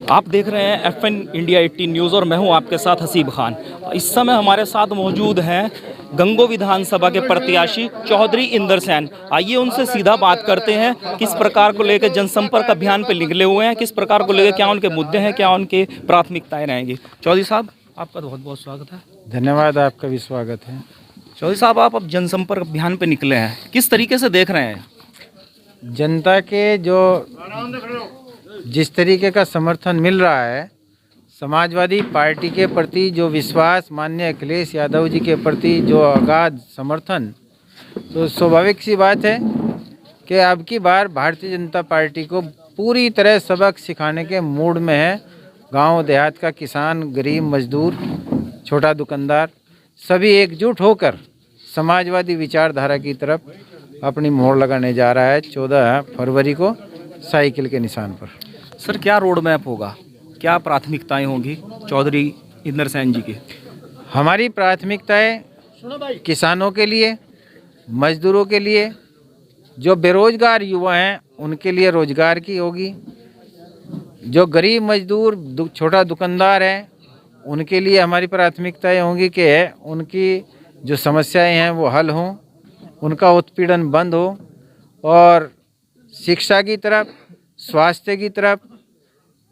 आप देख रहे हैं FN इंडिया 18 न्यूज़ और मैं हूं आपके साथ हसीब खान। इस समय हमारे साथ मौजूद हैं गंगो विधानसभा के प्रत्याशी चौधरी इंदर सैन। आइए उनसे सीधा बात करते हैं, किस प्रकार को लेकर जनसंपर्क अभियान पे निकले हुए हैं, किस प्रकार को लेकर, क्या उनके मुद्दे हैं, क्या उनकी प्राथमिकताएं रहेंगी। चौधरी साहब, आपका बहुत बहुत स्वागत है। धन्यवाद, आपका भी स्वागत है। चौधरी साहब, आप अब जनसंपर्क अभियान पे निकले हैं, किस तरीके से देख रहे हैं? जनता के जो जिस तरीके का समर्थन मिल रहा है, समाजवादी पार्टी के प्रति जो विश्वास, माननीय अखिलेश यादव जी के प्रति जो अगाध समर्थन, तो स्वाभाविक सी बात है कि अब की बार भारतीय जनता पार्टी को पूरी तरह सबक सिखाने के मूड में है। गांव देहात का किसान, गरीब मजदूर, छोटा दुकानदार सभी एकजुट होकर समाजवादी विचारधारा की तरफ अपनी मोहर लगाने जा रहा है 14 फरवरी को साइकिल के निशान पर। सर, क्या रोड मैप होगा, क्या प्राथमिकताएं होंगी चौधरी इंदर सैन जी की? हमारी प्राथमिकताएं किसानों के लिए, मजदूरों के लिए, जो बेरोजगार युवा हैं उनके लिए रोजगार की होगी, जो गरीब मजदूर, छोटा दुकानदार हैं उनके लिए हमारी प्राथमिकताएं होंगी कि उनकी जो समस्याएं हैं वो हल हों, उनका उत्पीड़न बंद हो, और शिक्षा की तरफ, स्वास्थ्य की तरफ,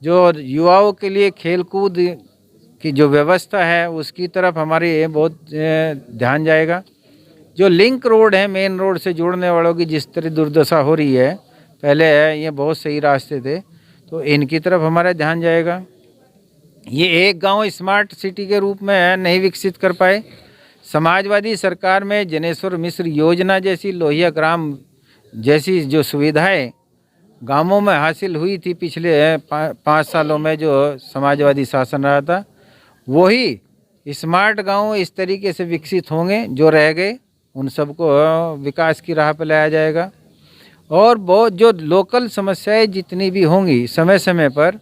जो युवाओं के लिए खेलकूद की जो व्यवस्था है उसकी तरफ हमारे बहुत ध्यान जाएगा। जो लिंक रोड है, मेन रोड से जोड़ने वालों की जिस तरह दुर्दशा हो रही है, पहले ये बहुत सही रास्ते थे, तो इनकी तरफ हमारा ध्यान जाएगा। ये एक गांव स्मार्ट सिटी के रूप में नहीं विकसित कर पाए। समाजवादी सरकार में जनेश्वर मिश्र योजना जैसी, लोहिया ग्राम जैसी जो सुविधाएं गांवों में हासिल हुई थी पिछले 5 सालों में जो समाजवादी शासन रहा था, वही स्मार्ट गांव इस तरीके से विकसित होंगे। जो रह गए उन सबको विकास की राह पर लाया जाएगा, और बहुत जो लोकल समस्याएं जितनी भी होंगी समय समय पर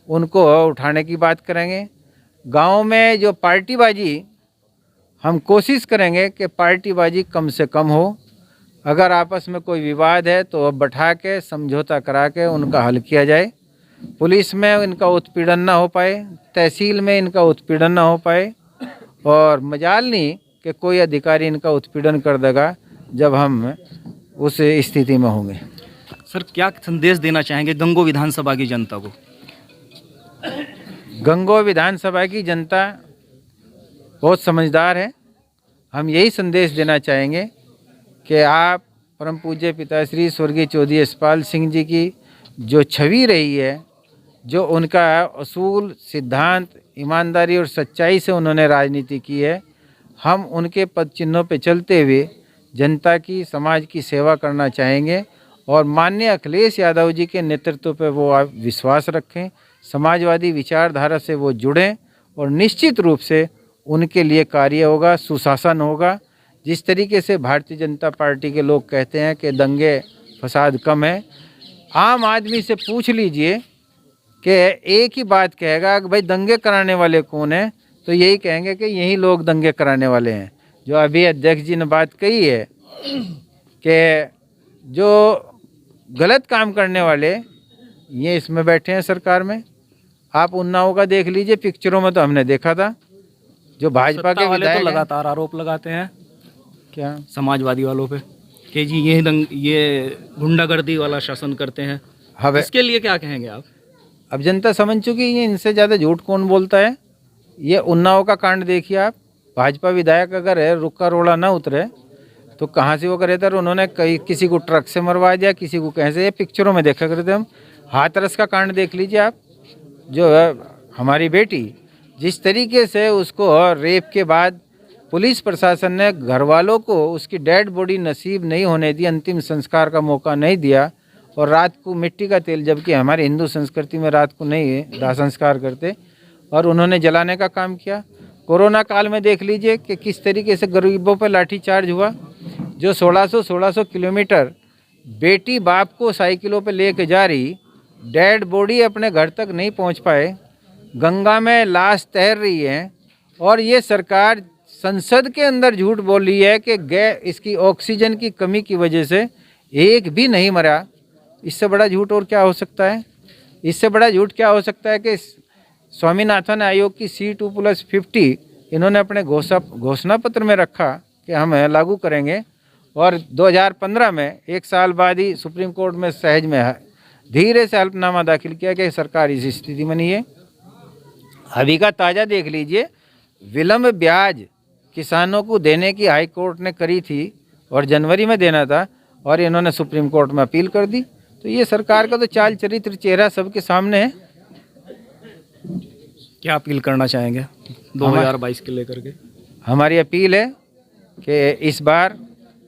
उनको उठाने की बात करेंगे। गांव में जो पार्टीबाजी, हम कोशिश करेंगे कि पार्टीबाजी कम से कम हो। अगर आपस में कोई विवाद है तो बैठा के समझौता करा के उनका हल किया जाए। पुलिस में इनका उत्पीड़न ना हो पाए, तहसील में इनका उत्पीड़न ना हो पाए, और मजाल नहीं कि कोई अधिकारी इनका उत्पीड़न कर देगा जब हम उस स्थिति में होंगे। सर, क्या संदेश देना चाहेंगे गंगो विधानसभा की जनता को? गंगो विधानसभा की जनता बहुत समझदार है। हम यही संदेश देना चाहेंगे कि आप परम पूज्य पिताश्री स्वर्गीय चौधरी यशपाल सिंह जी की जो छवि रही है, जो उनका असूल, सिद्धांत, ईमानदारी और सच्चाई से उन्होंने राजनीति की है, हम उनके पद चिन्हों पर चलते हुए जनता की, समाज की सेवा करना चाहेंगे। और माननीय अखिलेश यादव जी के नेतृत्व पर वो आप विश्वास रखें, समाजवादी विचारधारा से वो जुड़ें, और निश्चित रूप से उनके लिए कार्य होगा, सुशासन होगा। जिस तरीके से भारतीय जनता पार्टी के लोग कहते हैं कि दंगे फसाद कम है, आम आदमी से पूछ लीजिए कि एक ही बात कहेगा कि भाई दंगे कराने वाले कौन हैं, तो यही कहेंगे कि यही लोग दंगे कराने वाले हैं। जो अभी अध्यक्ष जी ने बात कही है कि जो गलत काम करने वाले ये इसमें बैठे हैं सरकार में। आप उन्नाव का देख लीजिए, पिक्चरों में तो हमने देखा था। जो भाजपा के विधायक तो लगातार आरोप लगाते हैं क्या समाजवादी वालों पे कि जी ये गुंडागर्दी वाला शासन करते हैं। अब इसके लिए क्या कहेंगे आप? अब जनता समझ चुकी है, इनसे ज़्यादा झूठ कौन बोलता है। ये उन्नाव का कांड देखिए आप। भाजपा विधायक अगर है रुक्का रोड़ा ना उतरे तो कहाँ से वो करे था। उन्होंने किसी को ट्रक से मरवा दिया, किसी को कैसे, ये पिक्चरों में देखा करते हम। हाथरस का कांड देख लीजिए आप। जो है हमारी बेटी, जिस तरीके से उसको रेप के बाद पुलिस प्रशासन ने घर वालों को उसकी डेड बॉडी नसीब नहीं होने दी, अंतिम संस्कार का मौका नहीं दिया, और रात को मिट्टी का तेल, जबकि हमारे हिंदू संस्कृति में रात को नहीं दाह संस्कार करते, और उन्होंने जलाने का काम किया। कोरोना काल में देख लीजिए कि किस तरीके से गरीबों पर लाठीचार्ज हुआ। जो 1600 किलोमीटर बेटी बाप को साइकिलों पर लेके जा रही, डेड बॉडी अपने घर तक नहीं पहुंच पाए, गंगा में लाश तैर रही है, और ये सरकार संसद के अंदर झूठ बोल रही है कि इसकी ऑक्सीजन की कमी की वजह से एक भी नहीं मरा। इससे बड़ा झूठ और क्या हो सकता है। इससे बड़ा झूठ क्या हो सकता है कि स्वामीनाथन आयोग की C2+50 इन्होंने अपने घोषणा पत्र में रखा कि हम लागू करेंगे, और 2015 में 1 साल बाद ही सुप्रीम कोर्ट में सहज में धीरे से हल्फनामा दाखिल किया कि सरकार इस स्थिति में नहीं है। अभी का ताज़ा देख लीजिए, विलम्ब ब्याज किसानों को देने की हाई कोर्ट ने करी थी और जनवरी में देना था, और इन्होंने सुप्रीम कोर्ट में अपील कर दी। तो ये सरकार का तो चाल चरित्र चेहरा सबके सामने है। क्या अपील करना चाहेंगे 2022 के लेकर के? हमारी अपील है कि इस बार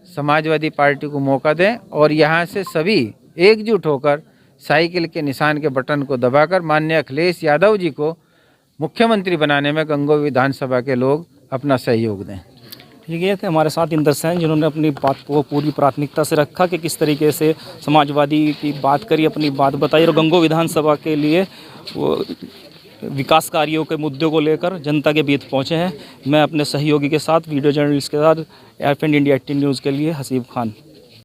समाजवादी पार्टी को मौका दें और यहाँ से सभी एकजुट होकर साइकिल के निशान के बटन को दबाकर माननीय अखिलेश यादव जी को मुख्यमंत्री बनाने में गंगोह विधानसभा के लोग अपना सहयोग दें। ये थे हमारे साथ इंदर सैन, जिन्होंने अपनी बात को पूरी प्राथमिकता से रखा कि किस तरीके से समाजवादी की बात करी, अपनी बात बताई और गंगोह विधानसभा के लिए वो विकास कार्यों के मुद्दों को लेकर जनता के बीच पहुंचे हैं। मैं अपने सहयोगी के साथ, वीडियो जर्नलिस्ट के साथ, एफ एंड इंडिया 18 न्यूज़ के लिए हसीब खान।